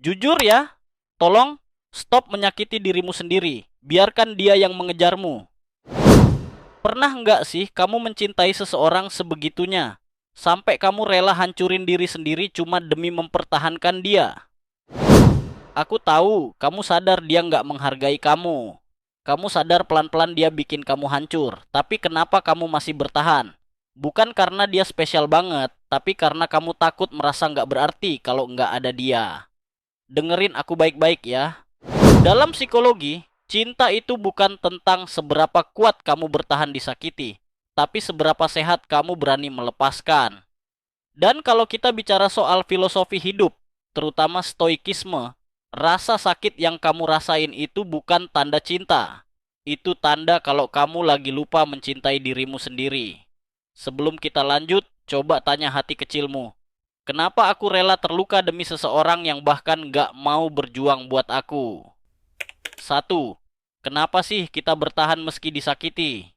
Jujur ya, tolong stop menyakiti dirimu sendiri. Biarkan dia yang mengejarmu. Pernah nggak sih kamu mencintai seseorang sebegitunya? Sampai kamu rela hancurin diri sendiri cuma demi mempertahankan dia. Aku tahu, kamu sadar dia nggak menghargai kamu. Kamu sadar pelan-pelan dia bikin kamu hancur. Tapi kenapa kamu masih bertahan? Bukan karena dia spesial banget, tapi karena kamu takut merasa nggak berarti kalau nggak ada dia. Dengerin aku baik-baik ya. Dalam psikologi, cinta itu bukan tentang seberapa kuat kamu bertahan disakiti, tapi seberapa sehat kamu berani melepaskan. Dan kalau kita bicara soal filosofi hidup, terutama stoikisme, rasa sakit yang kamu rasain itu bukan tanda cinta. Itu tanda kalau kamu lagi lupa mencintai dirimu sendiri. Sebelum kita lanjut, coba tanya hati kecilmu. Kenapa aku rela terluka demi seseorang yang bahkan gak mau berjuang buat aku? Satu, kenapa sih kita bertahan meski disakiti?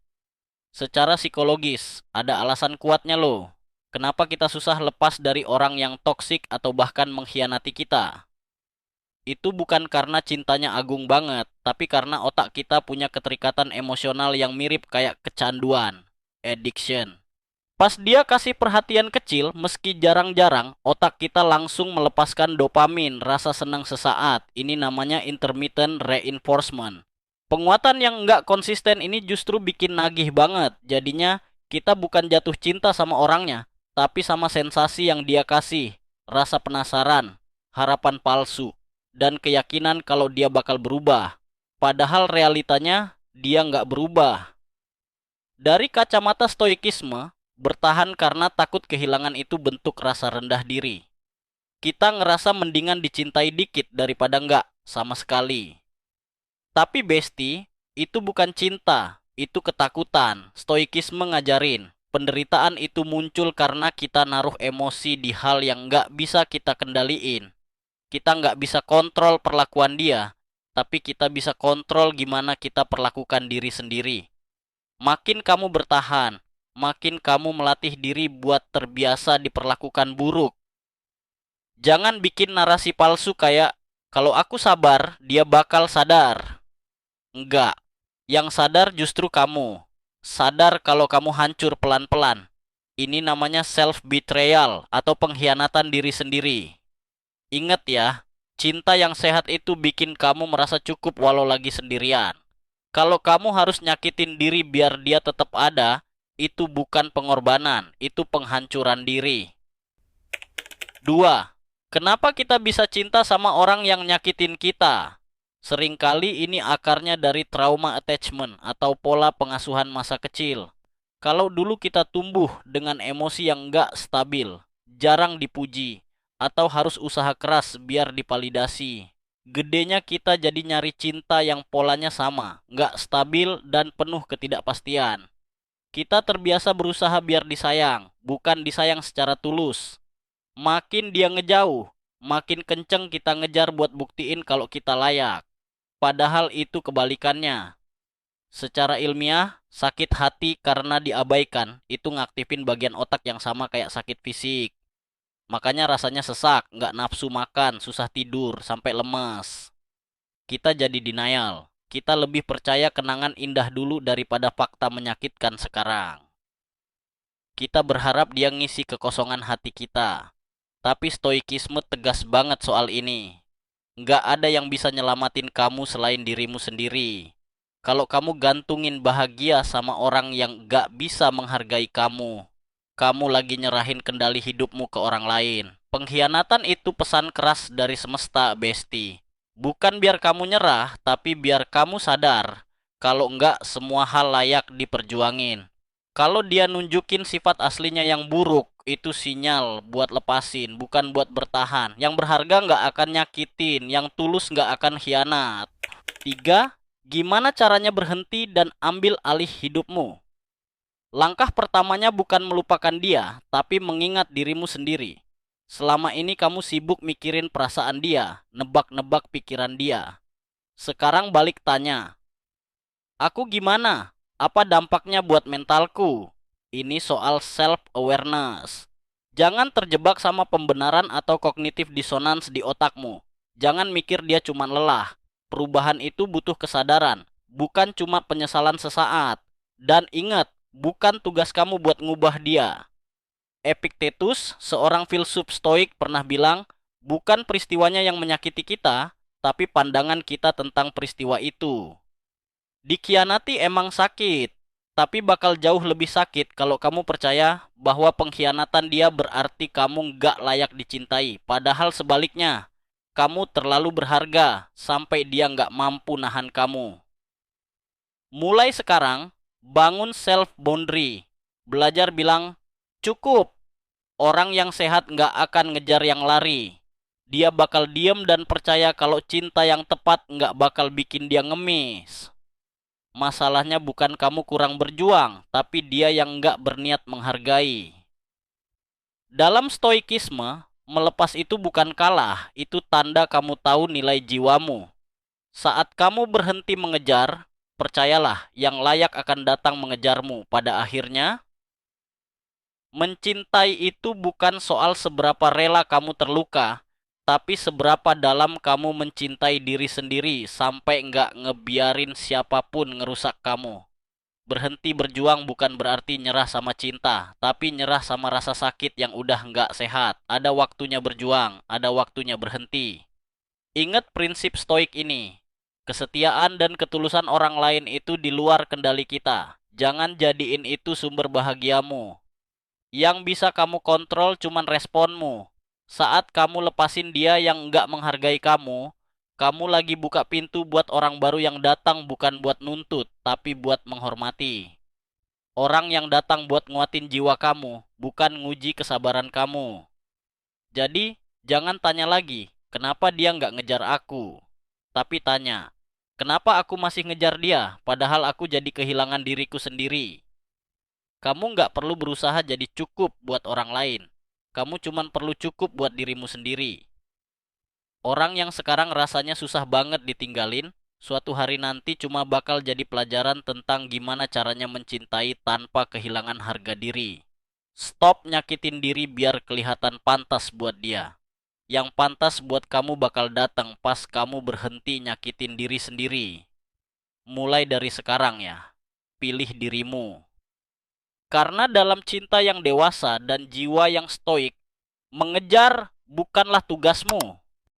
Secara psikologis, ada alasan kuatnya loh. Kenapa kita susah lepas dari orang yang toksik atau bahkan mengkhianati kita? Itu bukan karena cintanya agung banget, tapi karena otak kita punya keterikatan emosional yang mirip kayak kecanduan, addiction. Pas dia kasih perhatian kecil, meski jarang-jarang, otak kita langsung melepaskan dopamin, rasa senang sesaat. Ini namanya intermittent reinforcement. Penguatan yang nggak konsisten ini justru bikin nagih banget. Jadinya kita bukan jatuh cinta sama orangnya, tapi sama sensasi yang dia kasih. Rasa penasaran, harapan palsu, dan keyakinan kalau dia bakal berubah. Padahal realitanya dia nggak berubah. Dari kacamata stoikisme, bertahan karena takut kehilangan itu bentuk rasa rendah diri. Kita ngerasa mendingan dicintai dikit daripada nggak sama sekali. Tapi besti, itu bukan cinta, itu ketakutan. Stoikisme ngajarin, penderitaan itu muncul karena kita naruh emosi di hal yang nggak bisa kita kendaliin. Kita nggak bisa kontrol perlakuan dia, tapi kita bisa kontrol gimana kita perlakukan diri sendiri. Makin kamu bertahan, makin kamu melatih diri buat terbiasa diperlakukan buruk. Jangan bikin narasi palsu kayak, kalau aku sabar, dia bakal sadar. Enggak, yang sadar justru kamu. Sadar kalau kamu hancur pelan-pelan. Ini namanya self-betrayal atau pengkhianatan diri sendiri. Ingat ya, cinta yang sehat itu bikin kamu merasa cukup walau lagi sendirian. Kalau kamu harus nyakitin diri biar dia tetap ada, itu bukan pengorbanan, itu penghancuran diri. Dua, kenapa kita bisa cinta sama orang yang nyakitin kita? Seringkali ini akarnya dari trauma attachment atau pola pengasuhan masa kecil. Kalau dulu kita tumbuh dengan emosi yang nggak stabil, jarang dipuji, atau harus usaha keras biar dipalidasi. Gedenya kita jadi nyari cinta yang polanya sama, nggak stabil dan penuh ketidakpastian. Kita terbiasa berusaha biar disayang, bukan disayang secara tulus. Makin dia ngejauh, makin kenceng kita ngejar buat buktiin kalau kita layak. Padahal itu kebalikannya. Secara ilmiah, sakit hati karena diabaikan itu ngaktifin bagian otak yang sama kayak sakit fisik. Makanya rasanya sesak, nggak nafsu makan, susah tidur, sampai lemas. Kita jadi denial. Kita lebih percaya kenangan indah dulu daripada fakta menyakitkan sekarang. Kita berharap dia ngisi kekosongan hati kita. Tapi stoikisme tegas banget soal ini. Nggak ada yang bisa nyelamatin kamu selain dirimu sendiri. Kalau kamu gantungin bahagia sama orang yang nggak bisa menghargai kamu lagi nyerahin kendali hidupmu ke orang lain. Pengkhianatan itu pesan keras dari semesta, Besti. Bukan biar kamu nyerah, tapi biar kamu sadar. Kalau enggak, semua hal layak diperjuangin. Kalau dia nunjukin sifat aslinya yang buruk, itu sinyal buat lepasin, bukan buat bertahan. Yang berharga nggak akan nyakitin, yang tulus nggak akan khianat. Tiga, gimana caranya berhenti dan ambil alih hidupmu? Langkah pertamanya bukan melupakan dia, tapi mengingat dirimu sendiri. Selama ini kamu sibuk mikirin perasaan dia, nebak-nebak pikiran dia. Sekarang balik tanya, aku gimana? Apa dampaknya buat mentalku? Ini soal self-awareness. Jangan terjebak sama pembenaran atau kognitif dissonance di otakmu. Jangan mikir dia cuma lelah. Perubahan itu butuh kesadaran, bukan cuma penyesalan sesaat. Dan ingat, bukan tugas kamu buat ngubah dia. Epictetus, seorang filsuf stoik, pernah bilang, bukan peristiwanya yang menyakiti kita, tapi pandangan kita tentang peristiwa itu. Dikhianati emang sakit, tapi bakal jauh lebih sakit kalau kamu percaya bahwa pengkhianatan dia berarti kamu gak layak dicintai. Padahal sebaliknya, kamu terlalu berharga sampai dia gak mampu nahan kamu. Mulai sekarang, bangun self boundary. Belajar bilang, cukup. Orang yang sehat gak akan ngejar yang lari. Dia bakal diem dan percaya kalau cinta yang tepat gak bakal bikin dia ngemis. Masalahnya bukan kamu kurang berjuang, tapi dia yang nggak berniat menghargai. Dalam stoikisme, melepas itu bukan kalah, itu tanda kamu tahu nilai jiwamu. Saat kamu berhenti mengejar, percayalah yang layak akan datang mengejarmu. Pada akhirnya, mencintai itu bukan soal seberapa rela kamu terluka, tapi seberapa dalam kamu mencintai diri sendiri sampai nggak ngebiarin siapapun ngerusak kamu. Berhenti berjuang bukan berarti nyerah sama cinta, tapi nyerah sama rasa sakit yang udah nggak sehat. Ada waktunya berjuang, ada waktunya berhenti. Ingat prinsip stoik ini. Kesetiaan dan ketulusan orang lain itu di luar kendali kita. Jangan jadiin itu sumber bahagiamu. Yang bisa kamu kontrol cuman responmu. Saat kamu lepasin dia yang nggak menghargai kamu, kamu lagi buka pintu buat orang baru yang datang bukan buat nuntut, tapi buat menghormati. Orang yang datang buat nguatin jiwa kamu, bukan nguji kesabaran kamu. Jadi, jangan tanya lagi, kenapa dia nggak ngejar aku? Tapi tanya, kenapa aku masih ngejar dia, padahal aku jadi kehilangan diriku sendiri? Kamu nggak perlu berusaha jadi cukup buat orang lain. Kamu cuma perlu cukup buat dirimu sendiri. Orang yang sekarang rasanya susah banget ditinggalin, suatu hari nanti cuma bakal jadi pelajaran tentang gimana caranya mencintai tanpa kehilangan harga diri. Stop nyakitin diri biar kelihatan pantas buat dia. Yang pantas buat kamu bakal datang pas kamu berhenti nyakitin diri sendiri. Mulai dari sekarang ya, pilih dirimu. Karena dalam cinta yang dewasa dan jiwa yang stoik, mengejar bukanlah tugasmu,